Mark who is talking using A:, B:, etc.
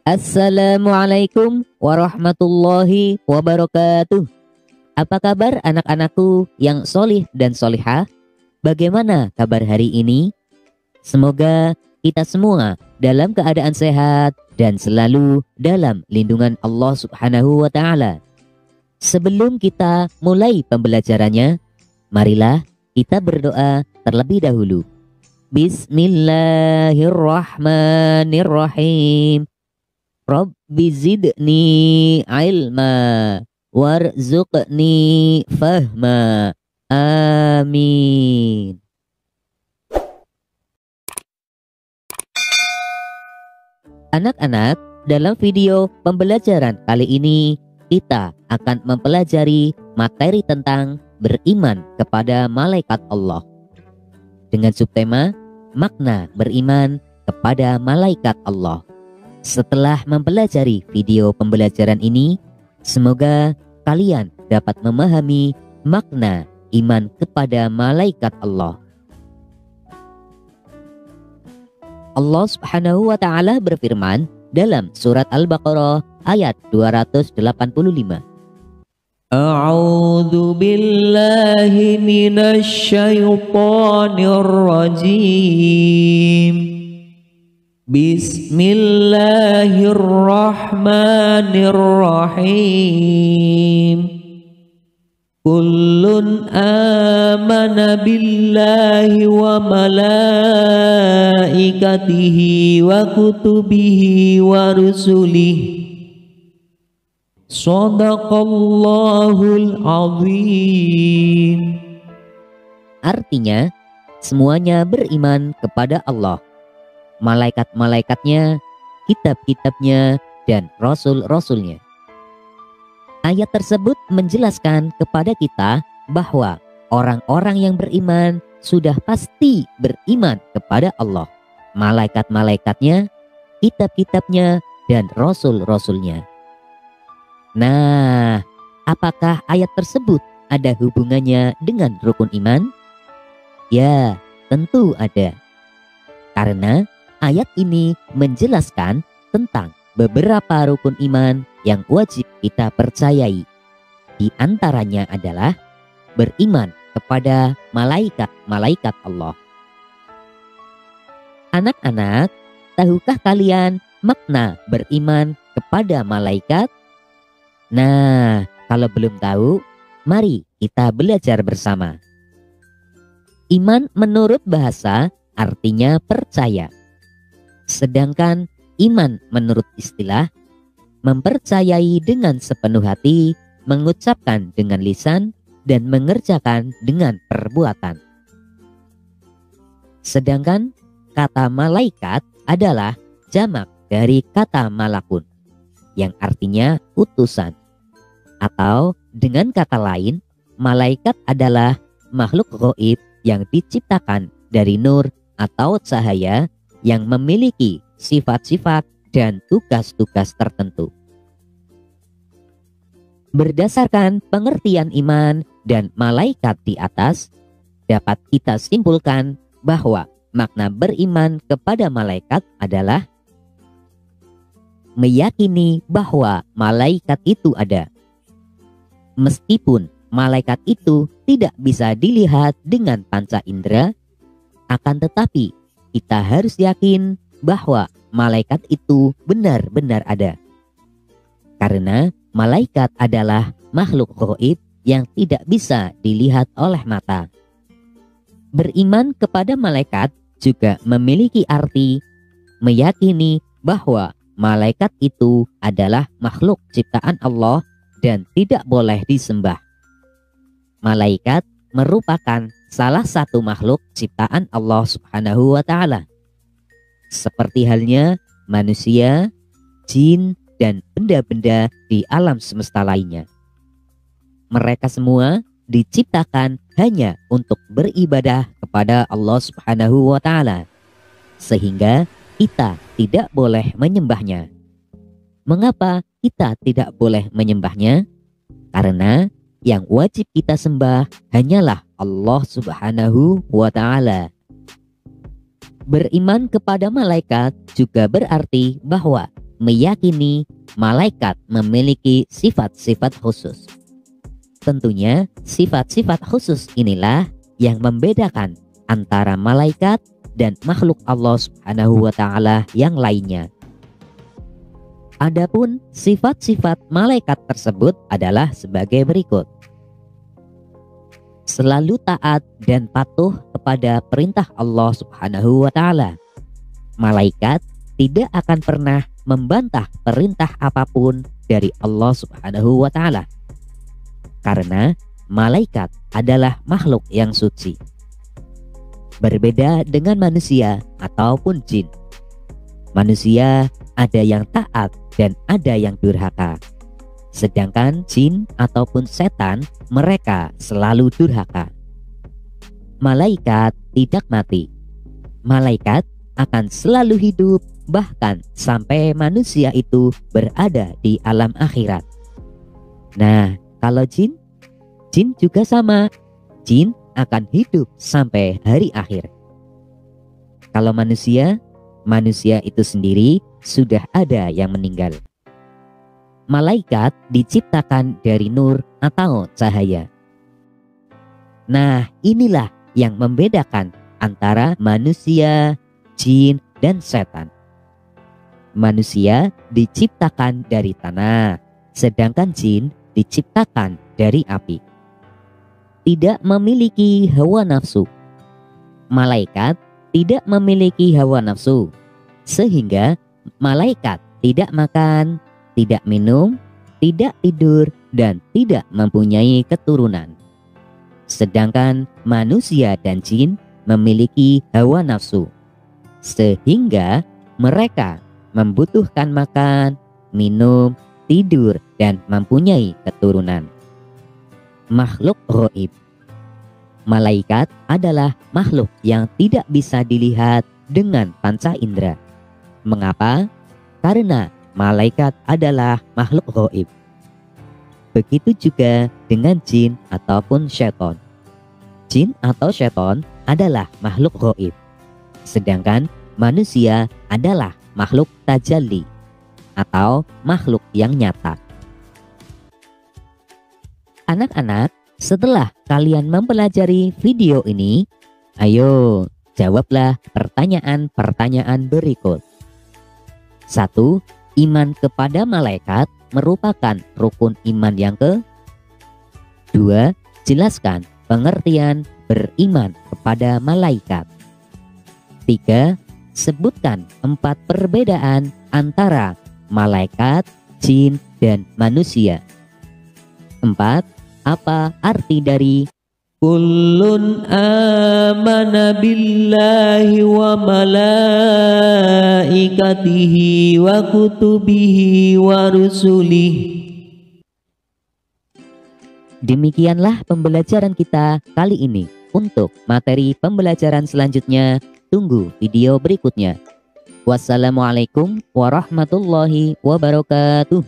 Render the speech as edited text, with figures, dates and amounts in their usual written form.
A: Assalamualaikum warahmatullahi wabarakatuh. Apa kabar anak-anakku yang solih dan solihah? Bagaimana kabar hari ini? Semoga kita semua dalam keadaan sehat dan selalu dalam lindungan Allah Subhanahu wa Ta'ala. Sebelum kita mulai pembelajarannya, marilah kita berdoa terlebih dahulu. Bismillahirrahmanirrahim. Rabbi zidni ilma warzuqni fahma. Amin. Anak-anak, dalam video pembelajaran kali ini kita akan mempelajari materi tentang beriman kepada malaikat Allah dengan subtema makna beriman kepada malaikat Allah. Setelah mempelajari video pembelajaran ini, semoga kalian dapat memahami makna iman kepada malaikat Allah. Allah Subhanahu wa Ta'ala berfirman dalam surat Al-Baqarah ayat 285.
B: A'udzu billahi minasy syaithanir rajim. Bismillahirrahmanirrahim. Kullun amana billahi wa malaikatihi wa kutubihi wa rusulihi. Shadaqallahul azim.
A: Artinya, semuanya beriman kepada Allah, malaikat-malaikatnya, kitab-kitabnya, dan rasul-rasulnya. Ayat tersebut menjelaskan kepada kita bahwa orang-orang yang beriman sudah pasti beriman kepada Allah, malaikat-malaikatnya, kitab-kitabnya, dan rasul-rasulnya. Nah, apakah ayat tersebut ada hubungannya dengan rukun iman? Ya, tentu ada. Karena ayat ini menjelaskan tentang beberapa rukun iman yang wajib kita percayai. Di antaranya adalah beriman kepada malaikat-malaikat Allah. Anak-anak, tahukah kalian makna beriman kepada malaikat? Nah, kalau belum tahu, mari kita belajar bersama. Iman menurut bahasa artinya percaya. Sedangkan iman menurut istilah mempercayai dengan sepenuh hati, mengucapkan dengan lisan, dan mengerjakan dengan perbuatan. Sedangkan kata malaikat adalah jamak dari kata malakun, yang artinya utusan. Atau dengan kata lain, malaikat adalah makhluk gaib yang diciptakan dari nur atau cahaya yang memiliki sifat-sifat dan tugas-tugas tertentu. Berdasarkan pengertian iman dan malaikat di atas, dapat kita simpulkan bahwa makna beriman kepada malaikat adalah meyakini bahwa malaikat itu ada. Meskipun malaikat itu tidak bisa dilihat dengan panca indera, akan tetapi kita harus yakin bahwa malaikat itu benar-benar ada. Karena malaikat adalah makhluk gaib yang tidak bisa dilihat oleh mata. Beriman kepada malaikat juga memiliki arti meyakini bahwa malaikat itu adalah makhluk ciptaan Allah dan tidak boleh disembah. Malaikat merupakan salah satu makhluk ciptaan Allah Subhanahu wa Ta'ala. Seperti halnya manusia, jin, dan benda-benda di alam semesta lainnya. Mereka semua diciptakan hanya untuk beribadah kepada Allah Subhanahu wa Ta'ala, sehingga kita tidak boleh menyembahnya. Mengapa kita tidak boleh menyembahnya? Karena yang wajib kita sembah hanyalah Allah Subhanahu wa Ta'ala. Beriman kepada malaikat juga berarti bahwa meyakini malaikat memiliki sifat-sifat khusus. Tentunya sifat-sifat khusus inilah yang membedakan antara malaikat dan makhluk Allah Subhanahu wa Ta'ala yang lainnya. Adapun sifat-sifat malaikat tersebut adalah sebagai berikut. Selalu taat dan patuh kepada perintah Allah Subhanahu wa Ta'ala. Malaikat tidak akan pernah membantah perintah apapun dari Allah Subhanahu wa Ta'ala, karena malaikat adalah makhluk yang suci. Berbeda dengan manusia ataupun jin. Manusia ada yang taat dan ada yang durhaka. Sedangkan jin ataupun setan, mereka selalu durhaka. Malaikat tidak mati. Malaikat akan selalu hidup, bahkan sampai manusia itu berada di alam akhirat. Nah, kalau jin juga sama. Jin akan hidup sampai hari akhir. Kalau manusia itu sendiri sudah ada yang meninggal. Malaikat diciptakan dari nur atau cahaya. Nah, inilah yang membedakan antara manusia, jin, dan setan. Manusia diciptakan dari tanah, sedangkan jin diciptakan dari api. Tidak memiliki hawa nafsu. Malaikat tidak memiliki hawa nafsu, sehingga malaikat tidak makan, tidak minum, tidak tidur, dan tidak mempunyai keturunan. Sedangkan manusia dan jin memiliki hawa nafsu, sehingga mereka membutuhkan makan, minum, tidur, dan mempunyai keturunan. Makhluk gaib. Malaikat adalah makhluk yang tidak bisa dilihat dengan panca indera. Mengapa? Karena malaikat adalah makhluk gaib. Begitu juga dengan jin ataupun syaitan. Jin atau syaitan adalah makhluk gaib. Sedangkan manusia adalah makhluk tajalli atau makhluk yang nyata. Anak-anak, setelah kalian mempelajari video ini, ayo jawablah pertanyaan-pertanyaan berikut. 1. Iman kepada malaikat merupakan rukun iman yang ke? 2. Jelaskan pengertian beriman kepada malaikat. 3. Sebutkan 4 perbedaan antara malaikat, jin, dan manusia. 4. Apa arti dari
B: Kullun amana billahi wa malaikatihi wa kutubihi wa rusulih.
A: Demikianlah pembelajaran kita kali ini. Untuk materi pembelajaran selanjutnya, tunggu video berikutnya. Wassalamualaikum warahmatullahi wabarakatuh.